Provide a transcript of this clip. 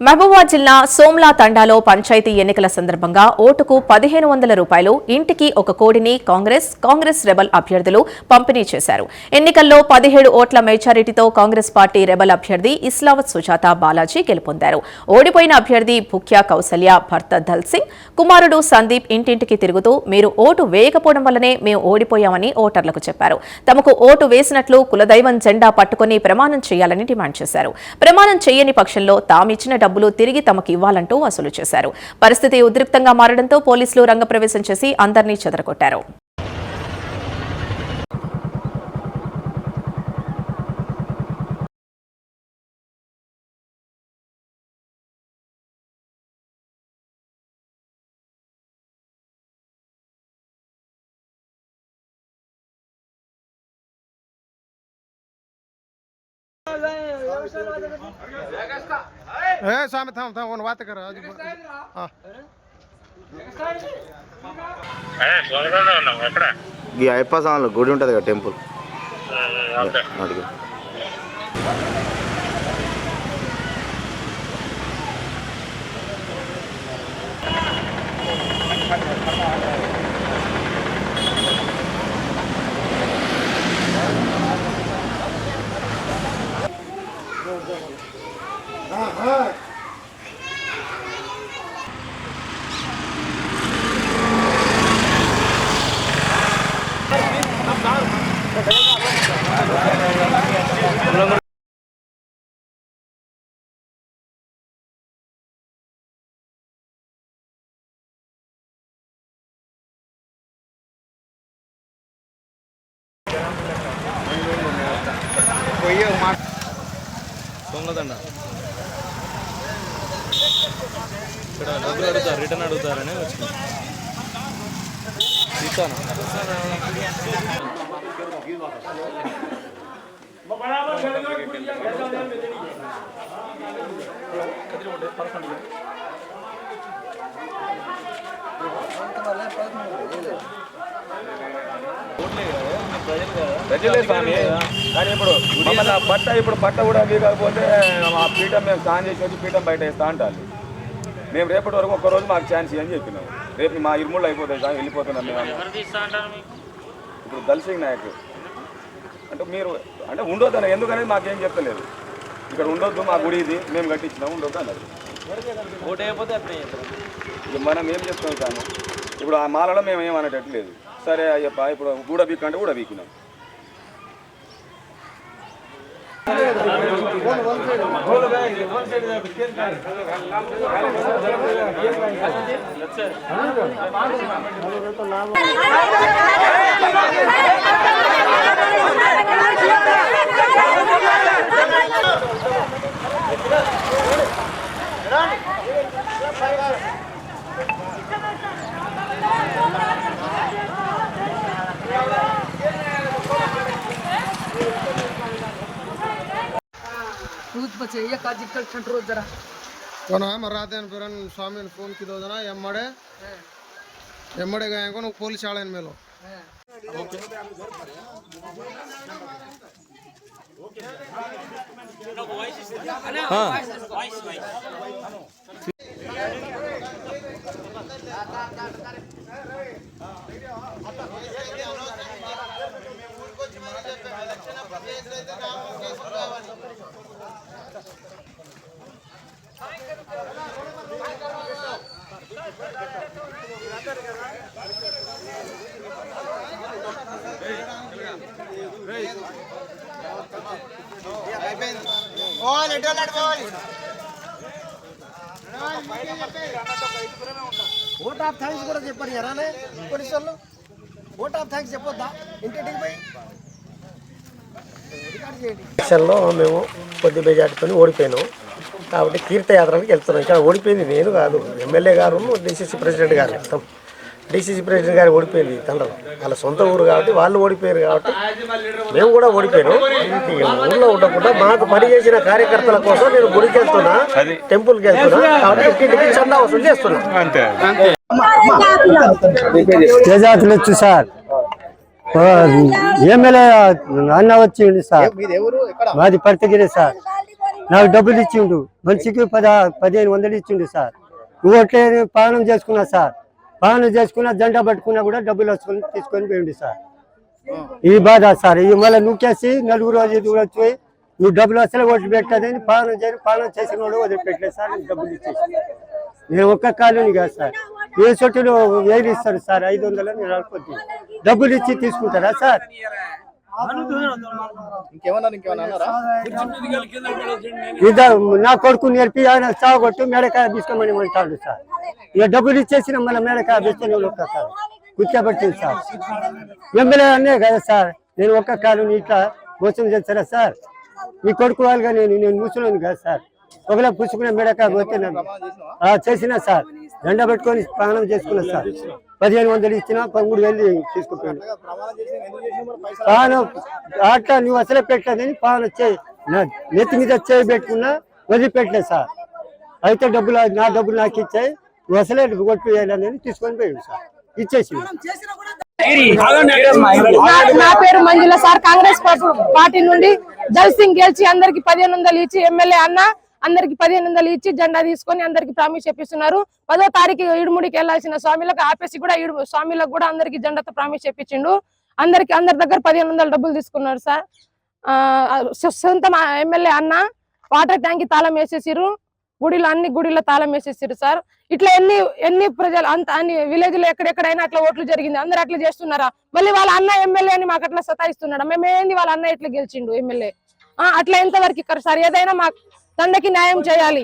మహబూబాబాద్ జిల్లా సోమ్లా తండాలో పంచాయతీ ఎన్నికల సందర్భంగా ఓటుకు 1500 రూపాయలు ఇంటికి ఒక కోడిని కాంగ్రెస్ రెబల్ అభ్యర్థులు పంపిణీ చేశారు. ఎన్నికల్లో 17 ఓట్ల మెజారిటీతో కాంగ్రెస్ పార్టీ రెబల్ అభ్యర్థి ఇస్లావత్ సుజాత బాలాజీ గెలుపొందారు. ఓడిపోయిన అభ్యర్థి భుక్యా కౌసల్య భర్త దల్ సింగ్ కుమారుడు సందీప్ ఇంటింటికి తిరుగుతూ మీరు ఓటు వేయకపోవడం వల్లనే మేము ఓడిపోయామని ఓటర్లకు చెప్పారు. తమకు ఓటు వేసినట్లు కులదైవం జెండా పట్టుకుని ప్రమాణం చేయాలని డిమాండ్ చేశారు. ప్రమాణం చేయని పక్షంలో తామిచ్చిన డబ్బులు తిరిగి తమకు ఇవ్వాలంటూ వసూలు చేశారు. పరిస్థితి ఉద్రిక్తంగా మారడంతో పోలీసులు రంగప్రవేశం చేసి అందరినీ చెదరగొట్టారు. स्वामी थांब थांब बात कर అయ్యప్ప స్వామి గుడి ఉంటుంది కదా టెంపుల్ అడిగి దొంగదండ ఇక్కడ డబ్బులు అడుగుతారు, రిటర్న్ అడుగుతారని వచ్చింది. తీస్తాను ప్రజలే స్వామి. కానీ ఇప్పుడు పట్ట కూడా కాకపోతే ఆ పీఠం మేము స్నానం చేసి వచ్చి పీఠం బయట వేస్తా అంటారు. మేము రేపటి వరకు ఒక్కరోజు మాకు ఛాన్స్ అని చెప్పినాం. రేపు మా ఇరుముళ్ళు అయిపోతాయి సార్, వెళ్ళిపోతున్నాం మేము. ఇప్పుడు దల్ సింగ్ నాయక్ అంటే మీరు అంటే ఉండొద్దు ఎందుకనేది మాకేం చెప్పలేదు. ఇక్కడ ఉండొద్దు, మా గుడి ఇది మేము కట్టించినాం, ఉండొద్దు అన్నారు. ఇక మనం ఏం చెప్తాం కానీ ఇప్పుడు ఆ మాలలో మేము ఏమనేటట్లేదు. సరే అయ్యప్ప ఇప్పుడు కూడా బీక్ అంటే కూడా బీకినాం. रात स्वामी ने फोन की दो जना एम्मड़े गए को पुलिस वाले मेलो ఓట్ ఆఫ్ థ్యాంక్స్ కూడా చెప్పారు ఎరానే పోలీసు వాళ్ళు. ఓట్ ఆఫ్ థ్యాంక్స్ చెప్పొద్దా ఇంటింటికి పోయి ఎలక్షన్లో మేము కొద్ది మెజార్టీతో ఓడిపోయినాం కాబట్టి తీర్థయాత్రలకు వెళ్తున్నాం. ఇక్కడ ఓడిపోయింది నేను కాదు, ఎమ్మెల్యే గారు డిసిసి ప్రెసిడెంట్ గారు వెళ్తాం. డిసిసి ప్రెసిడెంట్ గారు ఓడిపోయింది తండ్రి వాళ్ళ సొంత ఊరు కాబట్టి వాళ్ళు ఓడిపోయారు కాబట్టి మేము కూడా ఓడిపోయాను. ఊళ్ళో ఉండకుండా మాకు పనిచేసిన కార్యకర్తల కోసం నేను గుడికి వెళ్తున్నా, టెంపుల్కి వెళ్తున్నా కాబట్టి ఇంటింటికి చందా వసూలు చేస్తున్నా. జాతులు వచ్చు సార్, ఎమ్మెల్యే అన్న వచ్చింది సార్, మాది పర్తిగిరి సార్. నాకు డబ్బులు ఇచ్చిండు, మనిషికి 1500 ఇచ్చిండు సార్. ఓట్లే పాలన చేసుకున్నా సార్, పాలన చేసుకున్నా జెండా పట్టుకున్నా కూడా డబ్బులు వచ్చుకొని తీసుకొని పోయిండు సార్. ఈ బాధ సార్. ఈ మళ్ళీ నూకేసి నలుగురు వచ్చి నువ్వు డబ్బులు అసలు ఓట్లు పెట్టదని పాలన చేసిన వాడు వదిలిపెట్టలేదు సార్. డబ్బులు ఇచ్చేసి నేను ఒక్క కాలనీ కాదు సార్. ఏ చోటులో వేలు ఇస్తారు సార్, 500 నేను అనుకుంటున్నాను. డబ్బులు ఇచ్చి తీసుకుంటారా సార్? నా కొడుకు నేర్పి ఆయన చావగొట్టు మేడకాయ తీసుకోమని అంటాడు సార్. ఇక డబ్బులు ఇచ్చేసిన మళ్ళీ మేడకాయ తీసుకొని సార్ కూర్చోబెట్టింది సార్. ఎమ్మెల్యే అనే కదా సార్. నేను ఒక్క కాలనీ ఇట్లా మోసం చేస్తారా సార్? మీ కొడుకు వాళ్ళుగా నేను ముసలోని కదా సార్. ఒకలా పుచ్చుకునే మేడకాయ పోతే చేసినా సార్. దండ పెట్టుకొని ప్రాణం చేసుకున్నా సార్. 1500 ఇచ్చినా 13,000 తీసుకుపోయాను. అట్లా నువ్వు అసలే పెట్టలేదని పాలన నెత్తి మీద చేయి పెట్టుకున్నా వదిలిపెట్టలేదు సార్. అయితే నా డబ్బులు నాకు ఇచ్చాయి, నువ్వు అసలే కొట్టు వేయాలని తీసుకొని పోయాడు సార్. ఇచ్చేసి నా పేరు మంజుల సార్. కాంగ్రెస్ పార్టీ నుండి జల్ సింగ్ గెలిచి అందరికి 1500 ఇచ్చి ఎమ్మెల్యే అన్న అందరికి 1500 ఇచ్చి జెండా తీసుకొని అందరికి ప్రామిస్ చెప్పిస్తున్నారు. 10వ తారీఖు ఇడుముడికి వెళ్లాల్సిన స్వామిలకు ఆపేసి కూడా స్వామిలకు కూడా అందరికి జెండాతో ప్రామిస్ చెప్పించిండు. అందరి దగ్గర 1500 డబ్బులు తీసుకున్నారు సార్. సొంత ఎమ్మెల్యే అన్న వాటర్ ట్యాంక్ తాళం వేసేసిరు, అన్ని గుడిలో తాళం వేసేసారు సార్. ఇట్లా ఎన్ని ప్రజలు అన్ని విలేజ్ లో ఎక్కడెక్కడైనా అట్లా ఓట్లు జరిగింది. అందరు అట్లా చేస్తున్నారా? మళ్ళీ వాళ్ళ అన్న ఎమ్మెల్యే అని మాకు అట్లా సతాయిస్తున్నాడు. మేమేంది వాళ్ళ అన్న ఎట్లా గెలిచిండు ఎమ్మెల్యే? అట్లా ఎంతవరకు ఇక్కడ సార్? ఏదైనా మాకు తండ్రికి న్యాయం చేయాలి.